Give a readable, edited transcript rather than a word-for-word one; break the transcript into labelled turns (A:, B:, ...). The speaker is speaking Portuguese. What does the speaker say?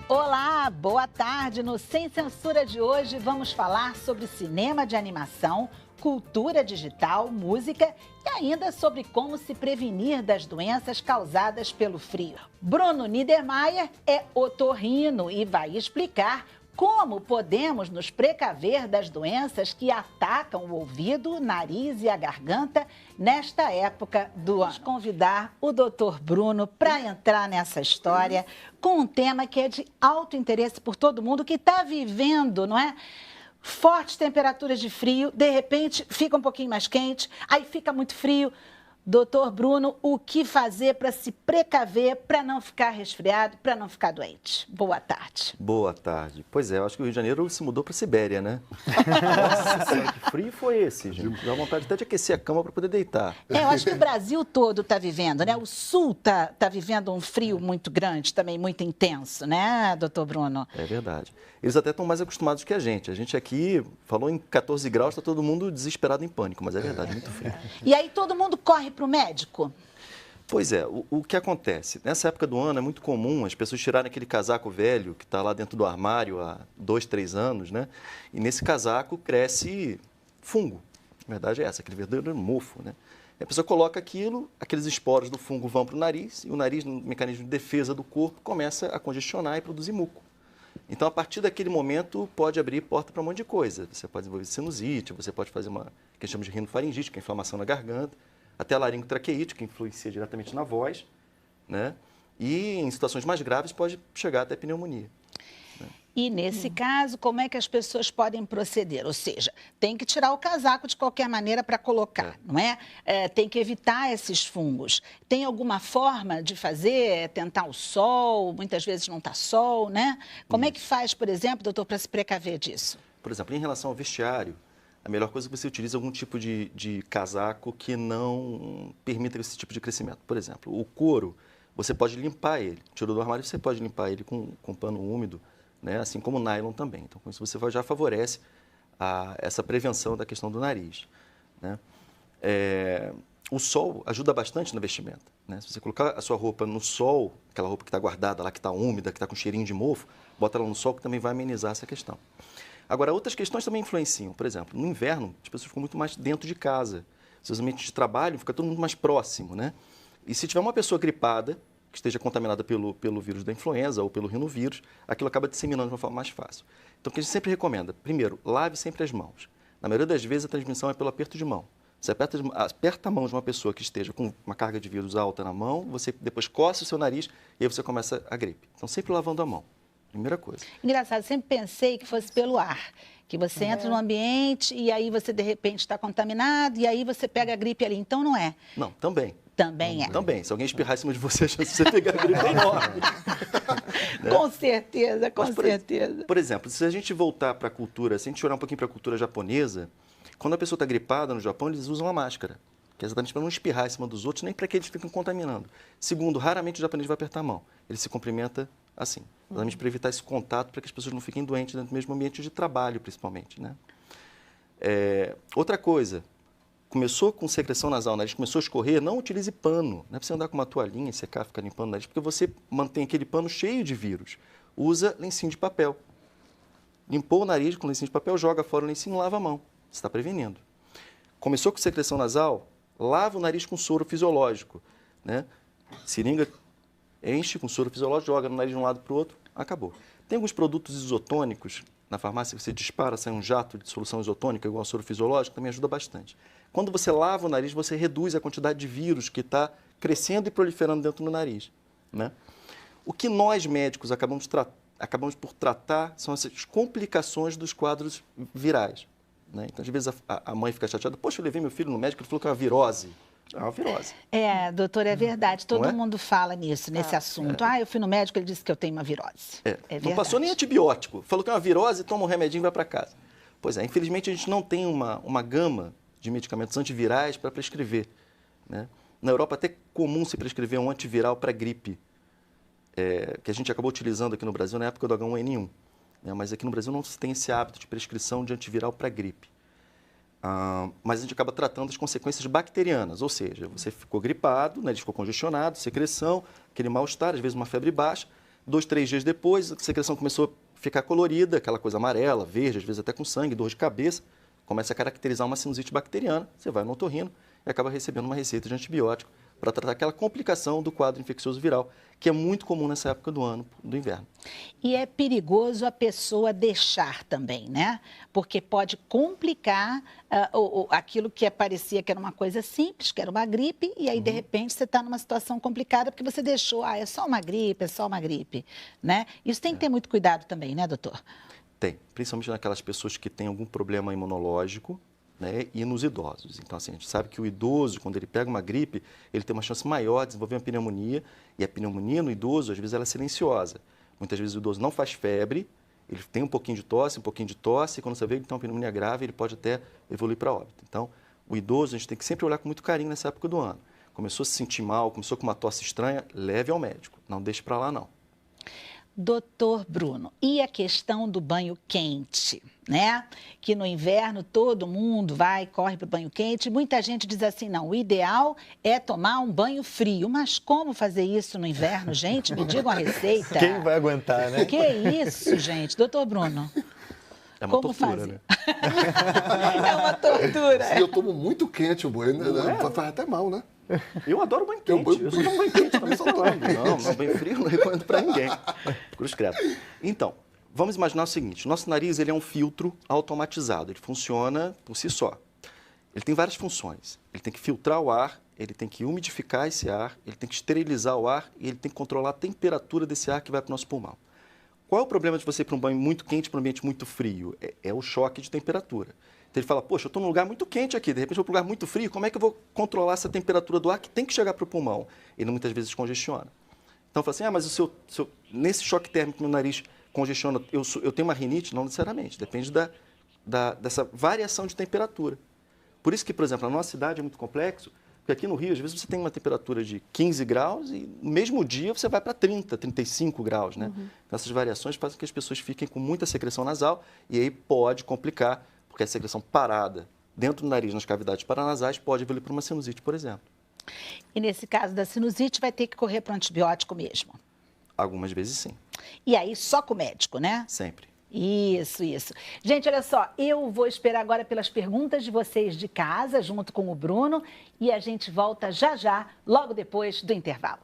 A: Olá, boa tarde. No Sem Censura de hoje vamos falar sobre cinema de animação, cultura digital, música e ainda sobre como se prevenir das doenças causadas pelo frio. Bruno Niedermayer é otorrino e vai explicar como podemos nos precaver das doenças que atacam o ouvido, o nariz e a garganta nesta época do ano. Vamos convidar o Dr. Bruno para entrar nessa história com um tema que é de alto interesse por todo mundo que está vivendo, não é? Fortes temperaturas de frio, de repente fica um pouquinho mais quente, aí fica muito frio. Doutor Bruno, o que fazer para se precaver, para não ficar resfriado, para não ficar doente? Boa tarde.
B: Boa tarde. Pois é, eu acho que o Rio de Janeiro se mudou para a Sibéria, né? Nossa senhora, que frio foi esse, gente? Dá vontade até de aquecer a cama para poder deitar.
A: Eu acho que o Brasil todo está vivendo, né? O Sul tá vivendo um frio muito grande, também muito intenso, né, doutor Bruno?
B: É verdade. Eles até estão mais acostumados que a gente. A gente aqui falou em 14 graus, está todo mundo desesperado em pânico, mas é verdade, muito frio.
A: E aí todo mundo corre para o médico?
B: Pois é, o que acontece? Nessa época do ano é muito comum as pessoas tirarem aquele casaco velho que está lá dentro do armário há 2, 3 anos, né? E nesse casaco cresce fungo. A verdade é essa, aquele verdadeiro mofo, né? E a pessoa coloca aquilo, aqueles esporos do fungo vão para o nariz e o nariz, no mecanismo de defesa do corpo, começa a congestionar e produzir muco. Então, a partir daquele momento, pode abrir porta para um monte de coisa. Você pode desenvolver sinusite, você pode fazer uma que a gente chama de rinofaringite, que é inflamação na garganta, até a laringotraqueite, que influencia diretamente na voz, né? E em situações mais graves pode chegar até pneumonia.
A: E nesse caso, como é que as pessoas podem proceder? Ou seja, tem que tirar o casaco de qualquer maneira para colocar, não é? Tem que evitar esses fungos. Tem alguma forma de fazer? Tentar o sol? Muitas vezes não está sol, né? Como é que faz, por exemplo, doutor, para se precaver disso?
B: Por exemplo, em relação ao vestiário, a melhor coisa é que você utilize algum tipo de casaco que não permita esse tipo de crescimento. Por exemplo, o couro, você pode limpar ele. Tirou do armário, você pode limpar ele com pano úmido, né? Assim como o nylon também. Então, com isso você já favorece essa prevenção da questão do nariz, né? O sol ajuda bastante na vestimenta, né? Se você colocar a sua roupa no sol, aquela roupa que está guardada lá, que está úmida, que está com cheirinho de mofo, bota ela no sol que também vai amenizar essa questão. Agora, outras questões também influenciam. Por exemplo, no inverno, as pessoas ficam muito mais dentro de casa. Seus ambientes de trabalho fica todo mundo mais próximo, né? E se tiver uma pessoa gripada, que esteja contaminada pelo vírus da influenza ou pelo rinovírus, aquilo acaba disseminando de uma forma mais fácil. Então, o que a gente sempre recomenda? Primeiro, lave sempre as mãos. Na maioria das vezes, a transmissão é pelo aperto de mão. Você aperta a mão de uma pessoa que esteja com uma carga de vírus alta na mão, você depois coça o seu nariz e aí você começa a gripe. Então, sempre lavando a mão. Primeira coisa.
A: Engraçado, sempre pensei que fosse pelo ar. Que você entra no ambiente e aí você, de repente, está contaminado e aí você pega a gripe ali. Então, não é.
B: Não, também.
A: Também é.
B: Também. Se alguém espirrar em cima de você, a chance de você pegar a gripe é enorme.
A: Né? Com certeza, com certeza.
B: Por exemplo, se a gente voltar para a cultura, se a gente olhar um pouquinho para a cultura japonesa, quando a pessoa está gripada no Japão, eles usam a máscara, que é exatamente para não espirrar em cima dos outros, nem para que eles fiquem contaminando. Segundo, raramente o japonês vai apertar a mão. Ele se cumprimenta assim, exatamente para evitar esse contato, para que as pessoas não fiquem doentes dentro do mesmo ambiente de trabalho, principalmente, né? Outra coisa, começou com secreção nasal, o nariz começou a escorrer, não utilize pano. Não é para você andar com uma toalhinha e secar, ficar limpando o nariz, porque você mantém aquele pano cheio de vírus. Usa lencinho de papel. Limpou o nariz com lencinho de papel, joga fora o lencinho, lava a mão. Você está prevenindo. Começou com secreção nasal, lava o nariz com soro fisiológico, né? Seringa enche com soro fisiológico, joga no nariz de um lado para o outro, acabou. Tem alguns produtos isotônicos na farmácia que você dispara, sai um jato de solução isotônica igual ao soro fisiológico, também ajuda bastante. Quando você lava o nariz, você reduz a quantidade de vírus que está crescendo e proliferando dentro do nariz, né? O que nós médicos acabamos por tratar são essas complicações dos quadros virais, né? Então, às vezes, a mãe fica chateada. Poxa, eu levei meu filho no médico, ele falou que é uma virose. É uma virose.
A: Doutor, é verdade. Todo mundo fala nesse assunto. Eu fui no médico, ele disse que eu tenho uma virose.
B: Não passou nem antibiótico. Falou que é uma virose, toma um remedinho e vai para casa. Pois é, infelizmente, a gente não tem uma gama de medicamentos antivirais para prescrever, né? Na Europa, até é comum se prescrever um antiviral para gripe, que a gente acabou utilizando aqui no Brasil na época do H1N1. Né? Mas aqui no Brasil não se tem esse hábito de prescrição de antiviral para gripe. Mas a gente acaba tratando as consequências bacterianas, ou seja, você ficou gripado, o nariz ficou congestionado, secreção, aquele mal-estar, às vezes uma febre baixa, 2, 3 dias depois, a secreção começou a ficar colorida, aquela coisa amarela, verde, às vezes até com sangue, dor de cabeça. Começa a caracterizar uma sinusite bacteriana, você vai no otorrino e acaba recebendo uma receita de antibiótico para tratar aquela complicação do quadro infeccioso viral, que é muito comum nessa época do ano, do inverno.
A: E é perigoso a pessoa deixar também, né? Porque pode complicar aquilo que parecia que era uma coisa simples, que era uma gripe, e aí, de repente, você está numa situação complicada porque você deixou, é só uma gripe, é só uma gripe, né? Isso tem que ter muito cuidado também, né, doutor?
B: Tem, principalmente naquelas pessoas que têm algum problema imunológico, né, e nos idosos. Então, assim, a gente sabe que o idoso, quando ele pega uma gripe, ele tem uma chance maior de desenvolver uma pneumonia, e a pneumonia no idoso, às vezes, ela é silenciosa. Muitas vezes o idoso não faz febre, ele tem um pouquinho de tosse, e quando você vê que ele tem uma pneumonia grave, ele pode até evoluir para óbito. Então, o idoso, a gente tem que sempre olhar com muito carinho nessa época do ano. Começou a se sentir mal, começou com uma tosse estranha, leve ao médico, não deixe para lá, não.
A: Doutor Bruno, e a questão do banho quente, né? Que no inverno todo mundo corre para o banho quente. Muita gente diz assim, não, o ideal é tomar um banho frio. Mas como fazer isso no inverno, gente? Me digam a receita.
C: Quem vai aguentar, né?
A: Que isso, gente? Doutor Bruno.
B: É uma
A: Como
B: tortura,
A: fazer?
B: né?
A: É uma tortura.
D: Se eu tomo muito quente o banho, faz até mal, né?
B: Eu adoro banho quente. Eu só tomo banho quente também, só tomando. Não, banho frio não recomendo para ninguém. Cruz credo. Então, vamos imaginar o seguinte. Nosso nariz ele é um filtro automatizado. Ele funciona por si só. Ele tem várias funções. Ele tem que filtrar o ar, ele tem que umidificar esse ar, ele tem que esterilizar o ar e ele tem que controlar a temperatura desse ar que vai para o nosso pulmão. Qual é o problema de você ir para um banho muito quente para um ambiente muito frio? É o choque de temperatura. Então ele fala, poxa, eu estou num lugar muito quente aqui, de repente eu vou para um lugar muito frio, como é que eu vou controlar essa temperatura do ar que tem que chegar para o pulmão? Ele muitas vezes congestiona. Então fala assim, mas nesse choque térmico meu nariz congestiona, eu tenho uma rinite? Não necessariamente, depende dessa variação de temperatura. Por isso que, por exemplo, a nossa cidade é muito complexo, porque aqui no Rio, às vezes você tem uma temperatura de 15 graus e no mesmo dia você vai para 30, 35 graus, né? Então essas variações fazem com que as pessoas fiquem com muita secreção nasal e aí pode complicar, porque a secreção parada dentro do nariz, nas cavidades paranasais, pode evoluir para uma sinusite, por exemplo.
A: E nesse caso da sinusite, vai ter que correr para o antibiótico mesmo?
B: Algumas vezes sim.
A: E aí só com o médico, né?
B: Sempre.
A: Isso. Gente, olha só, eu vou esperar agora pelas perguntas de vocês de casa, junto com o Bruno, e a gente volta já, logo depois do intervalo.